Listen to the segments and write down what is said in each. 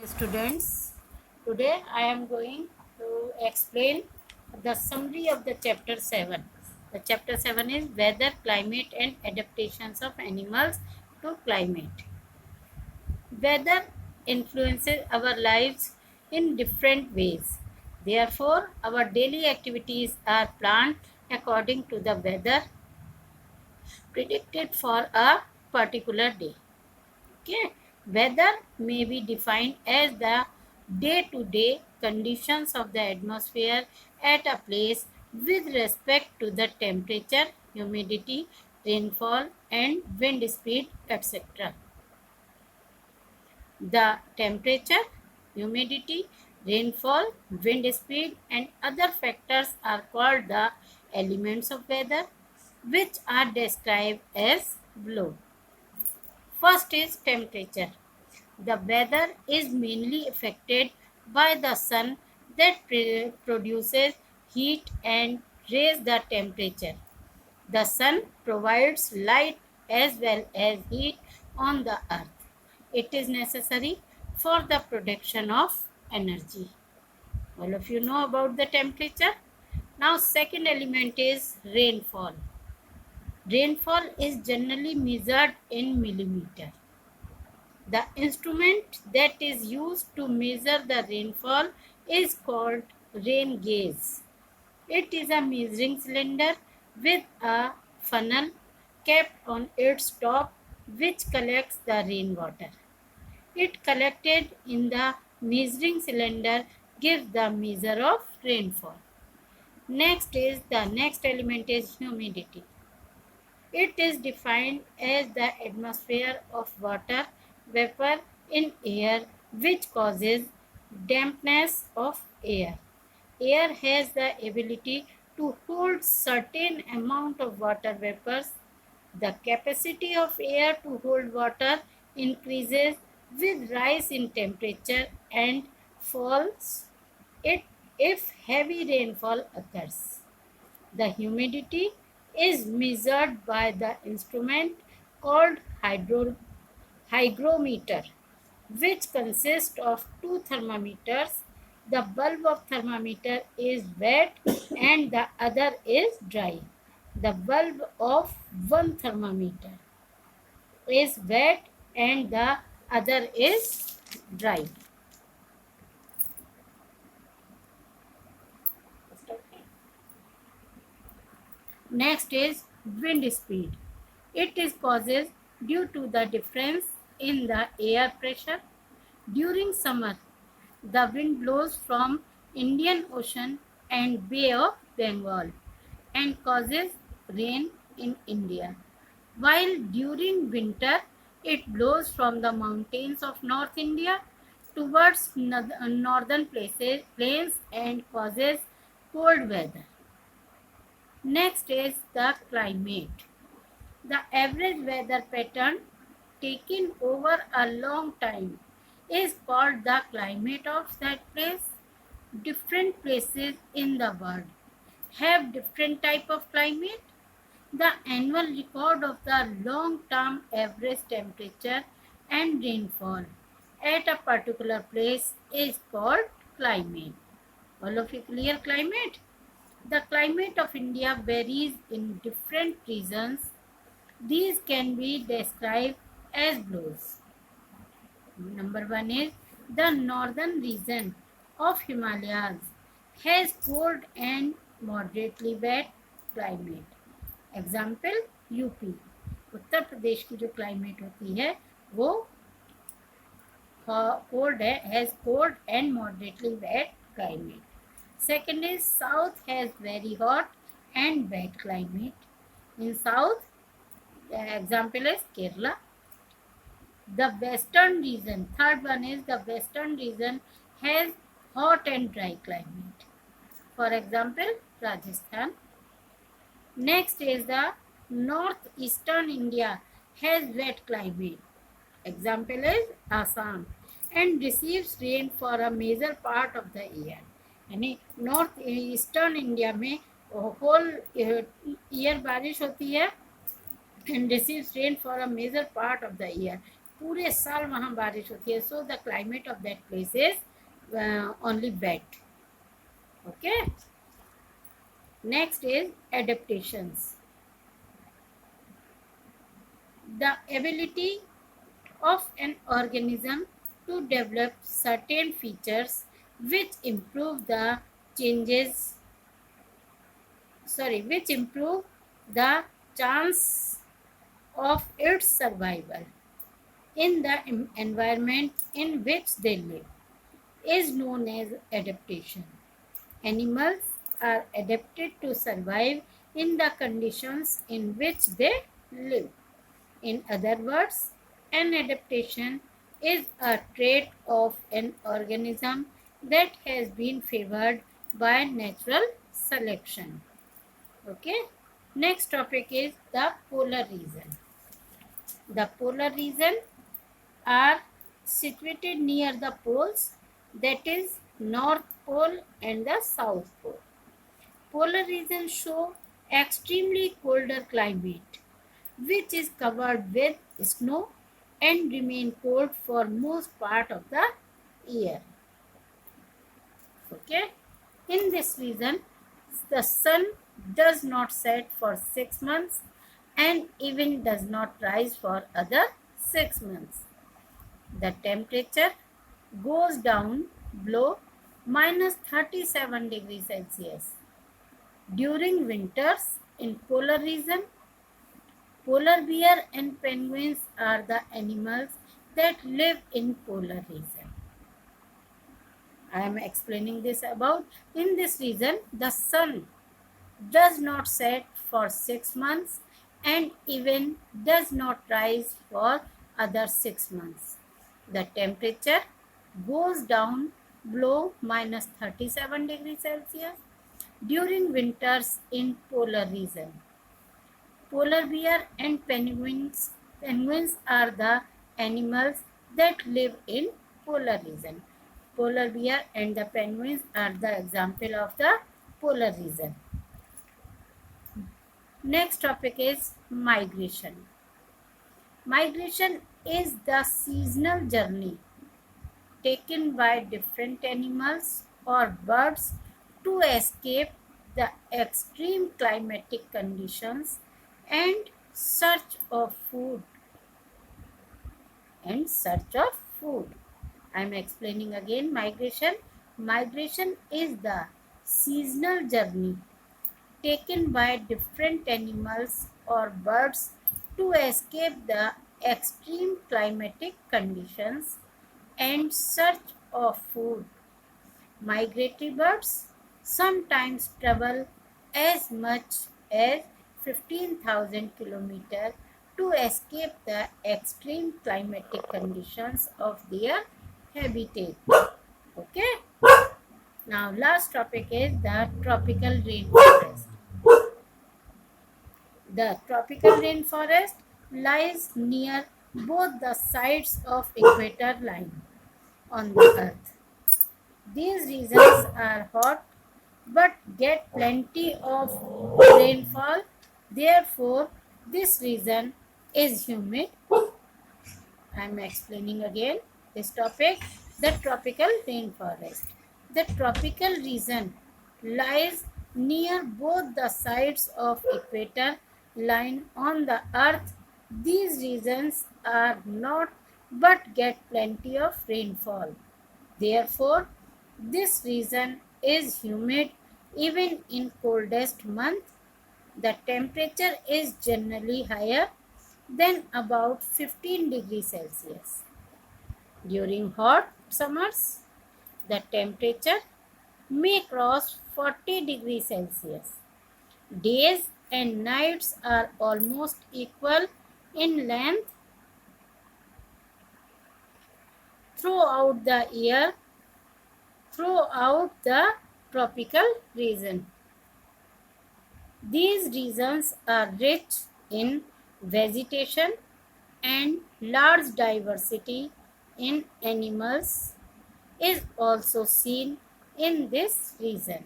Students, today I am going to explain the summary of the chapter 7. The chapter 7 is weather, climate and adaptations of animals to climate. Weather influences our lives in different ways. Therefore, our daily activities are planned according to the weather predicted for a particular day. Okay. Weather may be defined as the day-to-day conditions of the atmosphere at a place with respect to the temperature, humidity, rainfall and wind speed, etc. The temperature, humidity, rainfall, wind speed and other factors are called the elements of weather, which are described as below. First is temperature. The weather is mainly affected by the sun that produces heat and raises the temperature. The sun provides light as well as heat on the earth. It is necessary for the production of energy. All of you know about the temperature. Now second element is rainfall. Rainfall is generally measured in millimeter. The instrument that is used to measure the rainfall is called rain gauge. It is a measuring cylinder with a funnel kept on its top which collects the rainwater. It collected in the measuring cylinder gives the measure of rainfall. Next element is humidity. It is defined as the atmosphere of water vapor in air which causes dampness of air. Air has the ability to hold certain amount of water vapors. The capacity of air to hold water increases with rise in temperature and falls it if heavy rainfall occurs. The humidity is measured by the instrument called hygrometer, which consists of two thermometers. The bulb of thermometer is wet and the other is dry. The bulb of one thermometer is wet and the other is dry. Next is wind speed. It is causes due to the difference in the air pressure. During summer, the wind blows from Indian Ocean and Bay of Bengal and causes rain in India. While during winter, it blows from the mountains of North India towards northern plains and causes cold weather. Next is the climate. The average weather pattern taken over a long time is called the climate of that place. Different places in the world have different type of climate. The annual record of the long-term average temperature and rainfall at a particular place is called climate. All of you clear climate? The climate of India varies in different regions. These can be described as belows. Number one is the northern region of Himalayas has cold and moderately wet climate. Example UP, Uttar Pradesh की जो climate होती है वो cold has cold and moderately wet climate. Second is south has very hot and wet climate. In south, the example is Kerala. The western region, third one is the western region has hot and dry climate. For example, Rajasthan. Next is the northeastern India has wet climate. Example is Assam and receives rain for a major part of the year. यानी north eastern India में whole year बारिश होती है and receives rain for a major part of the year. पूरे साल वहाँ बारिश होती है. So the climate of that place is only wet. Okay. Next is adaptations. The ability of an organism to develop certain features which improve the changes which improve the chance of its survival in the environment in which they live is known as adaptation. Animals are adapted to survive in the conditions in which they live. In other words, an adaptation is a trait of an organism that has been favored by natural selection. Okay. Next topic is the polar region. The polar region are situated near the poles, that is North Pole and the South Pole. Polar regions show extremely colder climate, which is covered with snow and remain cold for most part of the year. Okay. In this region, the sun does not set for 6 months and even does not rise for other 6 months. The temperature goes down below minus 37 degrees Celsius. During winters in polar region, polar bear and penguins are the animals that live in polar region. I am explaining this about in this region the sun does not set for 6 months and even does not rise for other 6 months. The temperature goes down below minus 37 degrees Celsius during winters in polar region. Polar bear and penguins are the animals that live in polar region. Polar bear and the penguins are the example of the polar region. Next topic is migration. Migration is the seasonal journey taken by different animals or birds to escape the extreme climatic conditions and search of food. I am explaining again migration. Migration is the seasonal journey taken by different animals or birds to escape the extreme climatic conditions and search of food. Migratory birds sometimes travel as much as 15,000 kilometers to escape the extreme climatic conditions of their habitat. Okay. Now last topic is the tropical rainforest. The tropical rainforest lies near both the sides of equator line on the earth. These regions are hot but get plenty of rainfall. Therefore, this region is humid. I am explaining again this topic. The tropical rainforest. The tropical region lies near both the sides of equator line on the earth. These regions are not but get plenty of rainfall. Therefore, this region is humid even in coldest month. The temperature is generally higher than about 15 degrees Celsius. During hot summers, the temperature may cross 40 degrees Celsius. Days and nights are almost equal in length throughout the year throughout the tropical region. These regions are rich in vegetation and large diversity in animals is also seen in this region.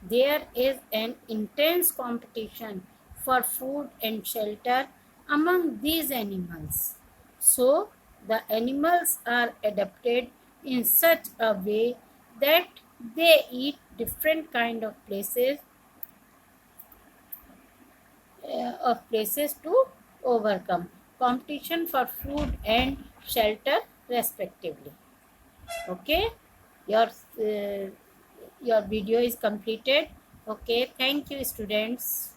There is an intense competition for food and shelter among these animals. So, The animals are adapted in such a way that they eat different kind of places to overcome competition for food and shelter respectively. Okay, your uh, your video is completed. Okay, thank you students.